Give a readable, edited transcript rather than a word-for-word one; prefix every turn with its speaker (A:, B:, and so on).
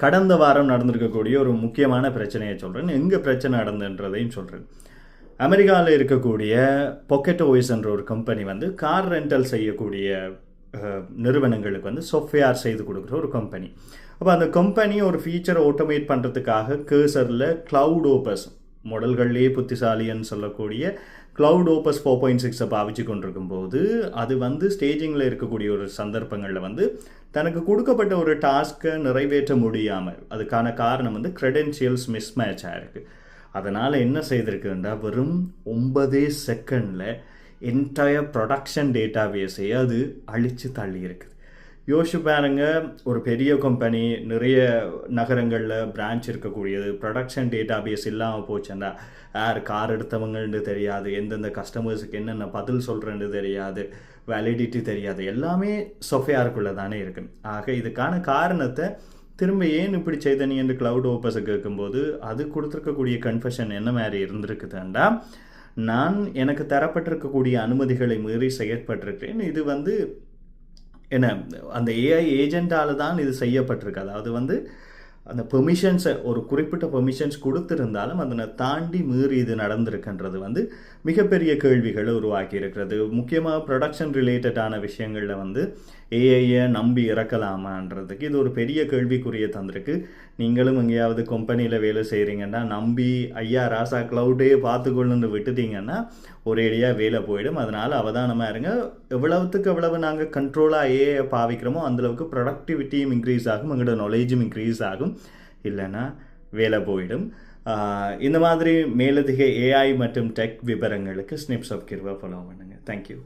A: கடந்த வாரம் நடந்திருக்கக்கூடிய ஒரு முக்கியமான பிரச்சனையை சொல்கிறேன். எங்கே பிரச்சனை நடந்துன்றதையும் சொல்கிறேன். அமெரிக்காவில் இருக்கக்கூடிய பாக்கெட் ஓஎஸ் என்ற ஒரு கம்பெனி வந்து கார் ரெண்டல் செய்யக்கூடிய நிறுவனங்களுக்கு வந்து சாஃப்ட்வேர் செய்து கொடுக்குற ஒரு கம்பெனி. அப்போ அந்த கம்பெனி ஒரு ஃபீச்சரை ஆட்டோமேட் பண்ணுறதுக்காக கேர்சரில் க்ளவுட் ஓபஸ் மாடல்கள்லேயே புத்திசாலின்னு சொல்லக்கூடிய க்ளவுட் ஓபஸ் 4.6 பாவிச்சு கொண்டிருக்கும் போது அது வந்து ஸ்டேஜிங்கில் இருக்கக்கூடிய ஒரு சந்தர்ப்பங்களில் வந்து தனக்கு கொடுக்கப்பட்ட ஒரு டாஸ்க்கை நிறைவேற்ற முடியாமல், அதுக்கான காரணம் வந்து க்ரெடென்ஷியல்ஸ் மிஸ்மேட்ச் ஆகிருக்கு. அதனால் என்ன செய்திருக்குன்னா வெறும் 9 செகண்டில் என்டையர் ப்ரொடக்ஷன் டேட்டாபேஸையே அது அழித்து தள்ளியிருக்கு. யோசிச்சு பாருங்க, ஒரு பெரிய கம்பெனி, நிறைய நகரங்களில் பிரான்ச் இருக்கக்கூடியது, ப்ரொடக்ஷன் டேட்டாபேஸ் இல்லாமல் போச்சுன்னா யார் கார் எடுத்தவங்கன்னு தெரியாது, எந்தெந்த கஸ்டமர்ஸுக்கு என்னென்ன பதில் சொல்கிறேன்னு தெரியாது, வேலிடிட்டி தெரியாது, எல்லாமே சாஃப்ட்வேருக்குள்ளே தானே இருக்கு. ஆக இதுக்கான காரணத்தை திரும்ப ஏன் இப்படி செய்தனி என்று க்ளவுட் ஓபஸை கேட்கும்போது அது கொடுத்துருக்கக்கூடிய கன்ஃபெஷன் என்ன மாதிரி இருந்திருக்குதுண்டா, நான் எனக்கு தரப்பட்டிருக்கக்கூடிய அனுமதிகளை மீறி செயற்பட்டிருக்கிறேன். இது வந்து என்ன, அந்த ஏஐ ஏஜெண்டால் தான் இது செய்யப்பட்டிருக்கு. அதாவது வந்து அந்த பெர்மிஷன்ஸை, ஒரு குறிப்பிட்ட பெர்மிஷன்ஸ் கொடுத்துருந்தாலும் அதனை தாண்டி மீறி இது நடந்திருக்குன்றது வந்து மிகப்பெரிய கேள்விகளை உருவாக்கி இருக்கிறது. முக்கியமாக ப்ரொடக்ஷன் ரிலேட்டடான விஷயங்களில் வந்து ஏஐயை நம்பி இறக்கலாமான்றதுக்கு இது ஒரு பெரிய கேள்விக்குரிய தந்திருக்கு. நீங்களும் எங்கேயாவது கம்பெனியில் வேலை செய்கிறீங்கன்னா நம்பி ஐயா ராசா க்ளவுடே பார்த்துக்கொள்ளுன்னு விட்டுட்டீங்கன்னா ஒரேடியாக வேலை போயிடும். அதனால் அவதானமாக இருங்க. எவ்வளவுத்துக்கு எவ்வளவு நாங்கள் கண்ட்ரோலாக ஏஐ பாவிக்கிறோமோ அந்தளவுக்கு ப்ரொடக்டிவிட்டியும் இன்க்ரீஸ் ஆகும், எங்களோட நாலேஜும் இன்க்ரீஸ் ஆகும். இல்லைன்னா வேலை போயிடும். இந்த மாதிரி மேலதிக ஏஐ மற்றும் டெக் விவரங்களுக்கு ஸ்னிப்ஸ் ஆஃப் கிருவா ஃபாலோ பண்ணுங்கள். தேங்க்யூ.